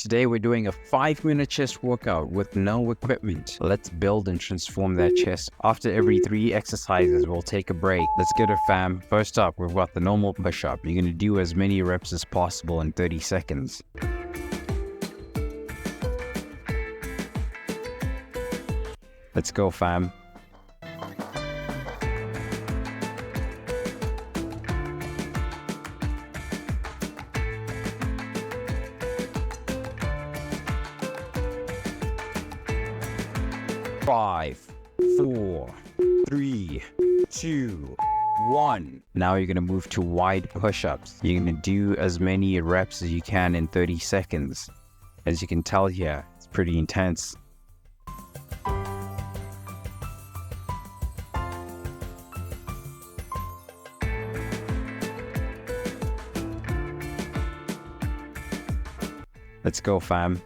Today we're doing a 5-minute chest workout with no equipment. Let's build and transform that chest. After every 3 exercises, we'll take a break. Let's get it, fam. First up, we've got the normal push-up. You're gonna do as many reps as possible in 30 seconds. Let's go, fam. Five, 4, 3, 2, 1. Now you're gonna move to wide push-ups. You're gonna do as many reps as you can in 30 seconds. As you can tell here, it's pretty intense. Let's go, fam.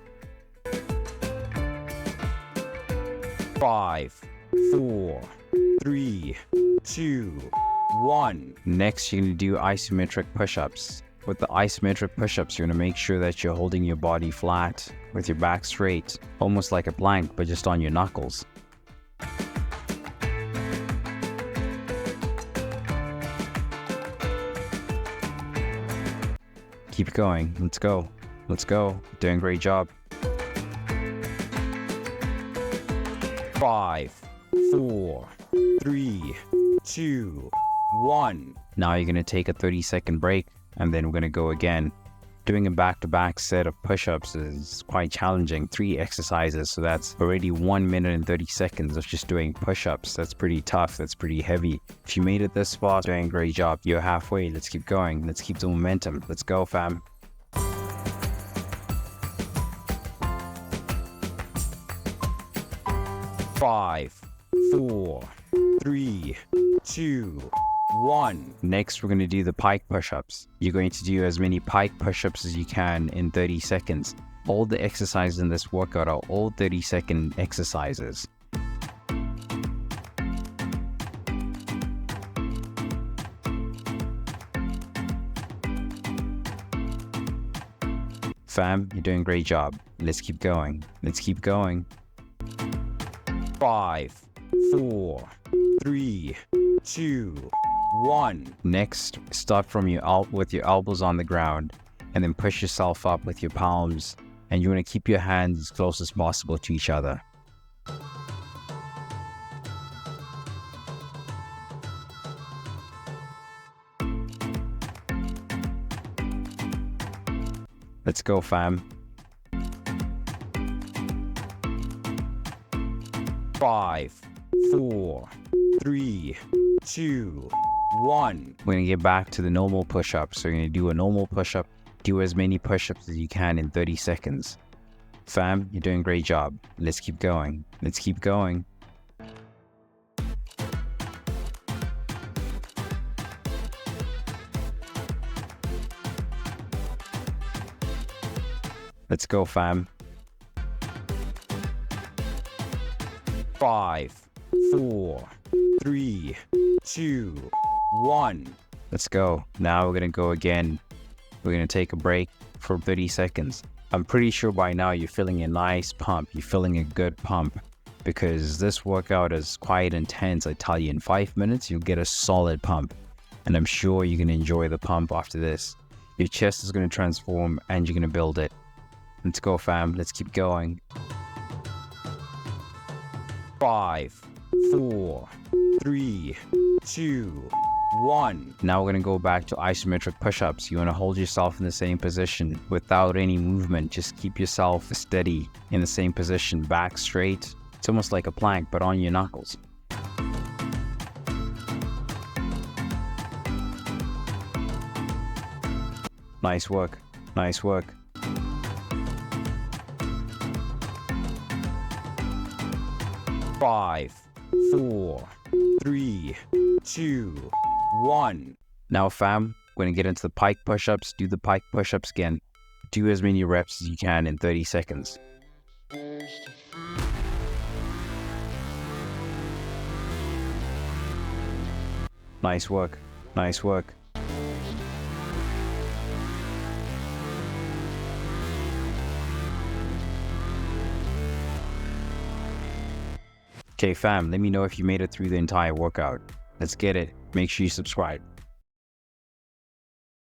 5, 4, 3, 2, 1. Next, you're going to do isometric push-ups. With the isometric push-ups, you're going to make sure that you're holding your body flat with your back straight, almost like a plank, but just on your knuckles. Keep going. Let's go. Let's go. Doing a great job. 5, 4, 3, 2, 1. Now you're going to take a 30-second break, and then we're going to go again. Doing a back-to-back set of push-ups is quite challenging. 3 exercises, so that's already 1 minute and 30 seconds of just doing push-ups. That's pretty tough. That's pretty heavy. If you made it this far, doing a great job. You're halfway. Let's keep going. Let's keep the momentum. Let's go, fam. 5, 4, 3, 2, 1. Next, we're going to do the pike push-ups. You're going to do as many pike push-ups as you can in 30 seconds. All the exercises in this workout are all 30-second exercises. Fam, you're doing a great job. Let's keep going. Let's keep going. 5, 4, 3, 2, 1. Next, start from with your elbows on the ground, and then push yourself up with your palms, and you want to keep your hands as close as possible to each other. Let's go, fam. 5, 4, 3, 2, 1. We're going to get back to the normal push-up. So you're going to do a normal push-up. Do as many push-ups as you can in 30 seconds. Fam, you're doing a great job. Let's keep going. Let's keep going. Let's go, fam. 5, 4, 3, 2, 1. Let's go. Now we're going to go again. We're going to take a break for 30 seconds. I'm pretty sure by now you're feeling a nice pump. You're feeling a good pump because this workout is quite intense. I tell you, in 5 minutes, you'll get a solid pump. And I'm sure you can enjoy the pump after this. Your chest is going to transform and you're going to build it. Let's go, fam. Let's keep going. 5, 4, 3, 2, 1. Now we're going to go back to isometric push-ups. You want to hold yourself in the same position without any movement. Just keep yourself steady in the same position, back straight. It's almost like a plank, but on your knuckles. Nice work. Nice work. 5, 4, 3, 2, 1. Now, fam, we're going to get into the pike push-ups. Do the pike push-ups again. Do as many reps as you can in 30 seconds. Nice work. Nice work. Okay, fam, let me know if you made it through the entire workout. Let's get it. Make sure you subscribe.